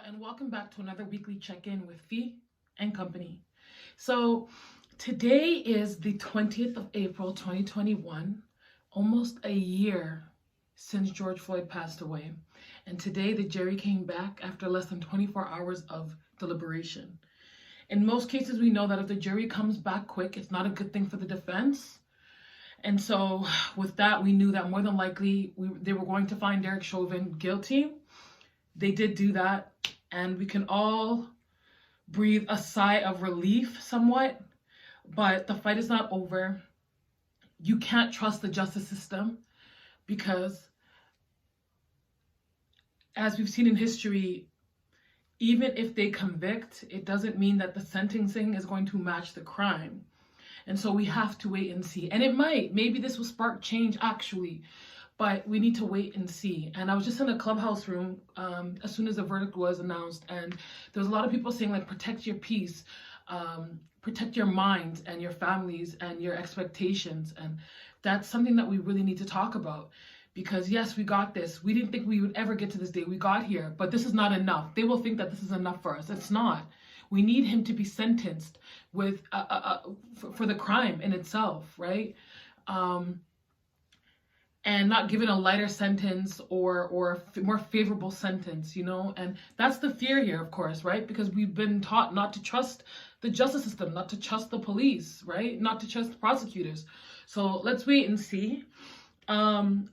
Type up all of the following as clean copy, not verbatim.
And welcome back to another weekly check-in with Fee and Company. So today is the 20th of April, 2021, almost a year since George Floyd passed away. And today the jury came back after less than 24 hours of deliberation. In most cases, we know that if the jury comes back quick, it's not a good thing for the defense. And so with that, we knew that more than likely they were going to find Derek Chauvin guilty. They did do that, and we can all breathe a sigh of relief somewhat, but the fight is not over. You can't trust the justice system because, as we've seen in history, even if they convict, it doesn't mean that the sentencing is going to match the crime. And so we have to wait and see. And maybe this will spark change actually, but we need to wait and see. And I was just in a clubhouse room as soon as the verdict was announced, and there was a lot of people saying, like, protect your peace, protect your minds and your families and your expectations. And that's something that we really need to talk about, because yes, we got this. We didn't think we would ever get to this day. We got here, but this is not enough. They will think that this is enough for us. It's not. We need him to be sentenced with for the crime in itself, right? And not given a lighter sentence or more favorable sentence, you know? And that's the fear here, of course, right? Because we've been taught not to trust the justice system, not to trust the police, right? Not to trust the prosecutors. So let's wait and see. I'm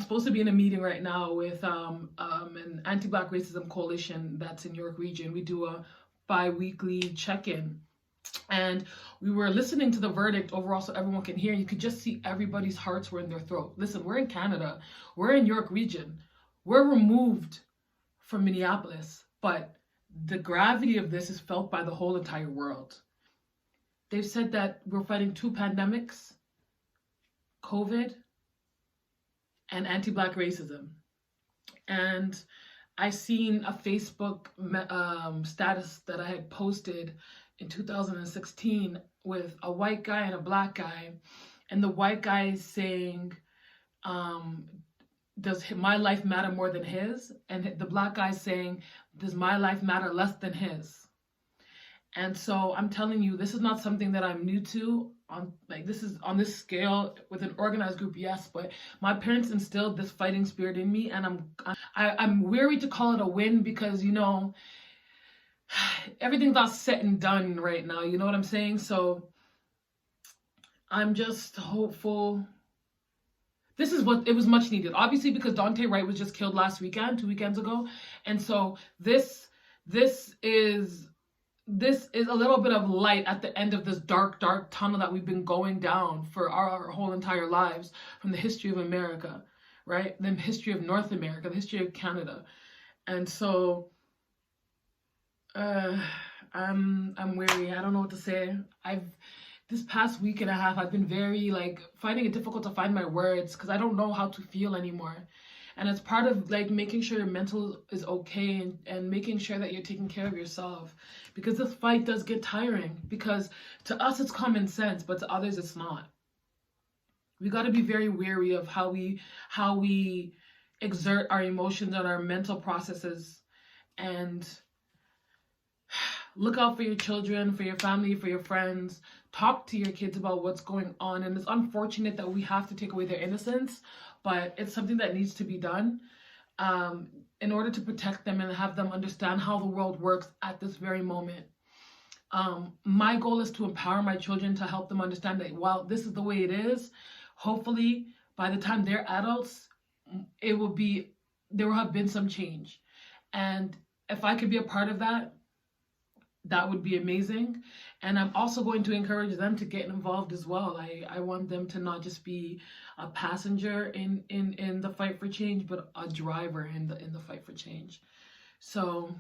supposed to be in a meeting right now with an anti-Black racism coalition that's in York region. We do a bi-weekly check-in. And we were listening to the verdict overall so everyone can hear. You could just see everybody's hearts were in their throat. Listen, we're in Canada. We're in York region. We're removed from Minneapolis. But the gravity of this is felt by the whole entire world. They've said that we're fighting two pandemics, COVID and anti-Black racism. And I seen a Facebook status that I had posted in 2016 with a white guy and a Black guy, and the white guy is saying, does my life matter more than his? And the Black guy is saying, does my life matter less than his? And so I'm telling you, this is not something that I'm new to. This is on this scale with an organized group, yes, but my parents instilled this fighting spirit in me, and I'm weary to call it a win because, you know, everything's not set and done right now, you know what I'm saying? So I'm just hopeful. This is what it was much needed, obviously, because Daunte Wright was just killed last weekend, 2 weekends ago, and so this is a little bit of light at the end of this dark tunnel that we've been going down for our whole entire lives, from the history of America, right? The history of North America, the history of Canada. And so I'm weary. I don't know what to say. This past week and a half, I've been very finding it difficult to find my words because I don't know how to feel anymore. And it's part of making sure your mental is okay and making sure that you're taking care of yourself, because this fight does get tiring, because to us it's common sense, but to others it's not. We got to be very wary of how we exert our emotions and our mental processes, and look out for your children, for your family, for your friends. Talk to your kids about what's going on. And it's unfortunate that we have to take away their innocence, but it's something that needs to be done in order to protect them and have them understand how the world works at this very moment. My goal is to empower my children, to help them understand that while this is the way it is, hopefully by the time they're adults, there will have been some change. And if I could be a part of that, that would be amazing. And I'm also going to encourage them to get involved as well. I want them to not just be a passenger in the fight for change, but a driver in the fight for change. So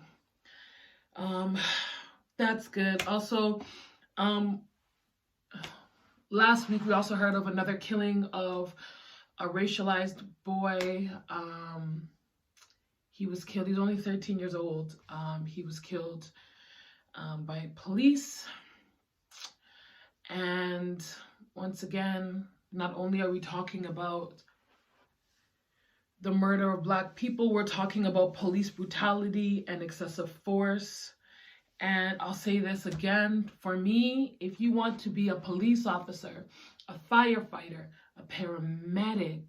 that's good. Also, last week we also heard of another killing of a racialized boy. He was killed. He's only 13 years old. He was killed by police. And once again, not only are we talking about the murder of Black people. We're talking about police brutality and excessive force. And I'll say this again, for me, if you want to be a police officer, a firefighter, a paramedic,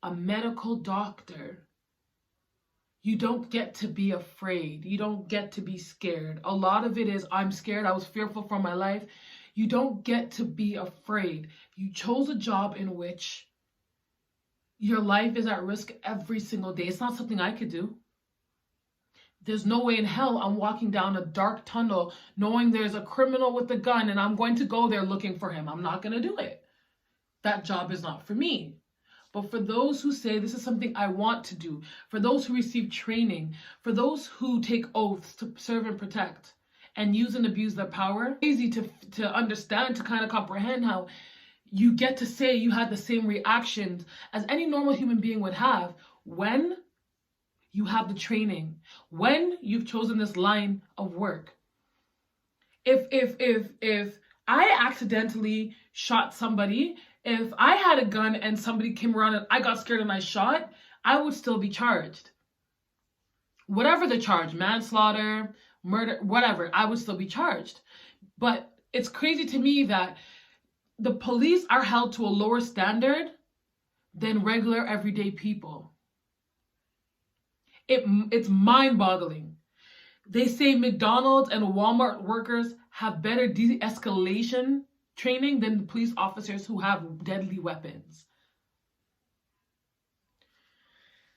a medical doctor, you don't get to be afraid. You don't get to be scared. A lot of it is, I'm scared, I was fearful for my life. You don't get to be afraid. You chose a job in which your life is at risk every single day. It's not something I could do. There's no way in hell I'm walking down a dark tunnel knowing there's a criminal with a gun and I'm going to go there looking for him. I'm not going to do it. That job is not for me. But for those who say this is something I want to do, for those who receive training, for those who take oaths to serve and protect and use and abuse their power, it's easy to understand, to kind of comprehend how you get to say you had the same reactions as any normal human being would have when you have the training, when you've chosen this line of work. If I accidentally shot somebody, if I had a gun and somebody came around and I got scared and I shot, I would still be charged. Whatever the charge, manslaughter, murder, whatever, I would still be charged. But it's crazy to me that the police are held to a lower standard than regular everyday people. It's mind-boggling. They say McDonald's and Walmart workers have better de-escalation training than the police officers who have deadly weapons.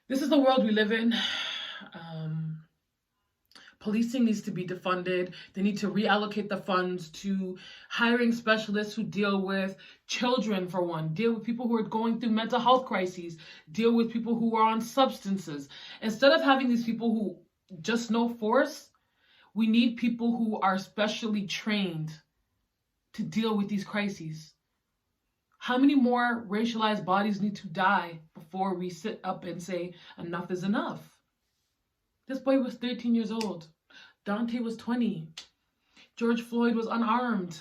This is the world we live in. Policing needs to be defunded. They need to reallocate the funds to hiring specialists who deal with children, for one, deal with people who are going through mental health crises, deal with people who are on substances. Instead of having these people who just know force, we need people who are specially trained to deal with these crises. How many more racialized bodies need to die before we sit up and say enough is enough? This boy was 13 years old. Dante was 20. George Floyd was unarmed.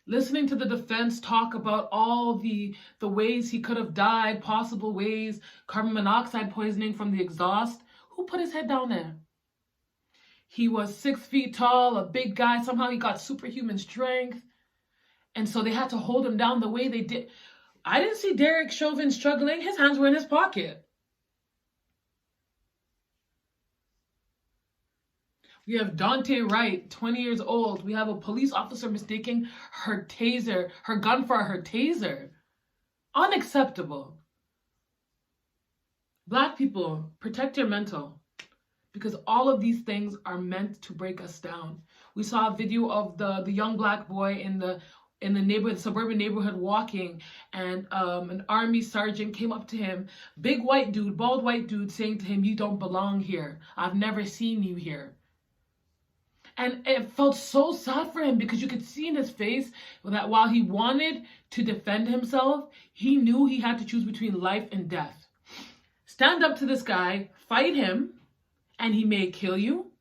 Listening to the defense talk about all the ways he could have died, possible ways, carbon monoxide poisoning from the exhaust, who put his head down there? He was 6 feet tall, a big guy. Somehow he got superhuman strength. And so they had to hold him down the way they did. I didn't see Derek Chauvin struggling. His hands were in his pocket. We have Dante Wright, 20 years old. We have a police officer mistaking her gun for her taser. Unacceptable. Black people, protect your mental, because all of these things are meant to break us down. We saw a video of the young Black boy in the neighborhood, suburban neighborhood, walking, and an army sergeant came up to him, big white dude, bald white dude, saying to him, "You don't belong here. I've never seen you here." And it felt so sad for him, because you could see in his face that while he wanted to defend himself, he knew he had to choose between life and death. Stand up to this guy, fight him, and he may kill you.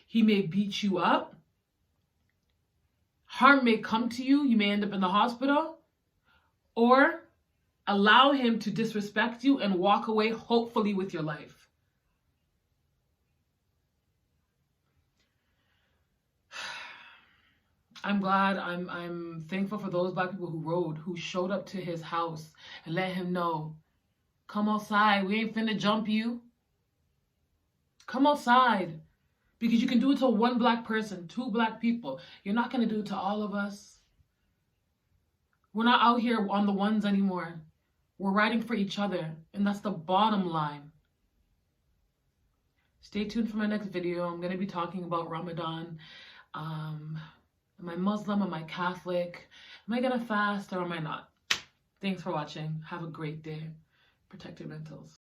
He may beat you up. Harm may come to you. You may end up in the hospital. Or allow him to disrespect you and walk away, hopefully with your life. I'm glad, I'm thankful for those Black people who showed up to his house and let him know, come outside, we ain't finna jump you. Come outside, because you can do it to one Black person, 2 Black people. You're not gonna do it to all of us. We're not out here on the ones anymore. We're riding for each other, and that's the bottom line. Stay tuned for my next video. I'm gonna be talking about Ramadan. Am I Muslim? Am I Catholic? Am I gonna fast or am I not? Thanks for watching. Have a great day. Protect your mentals.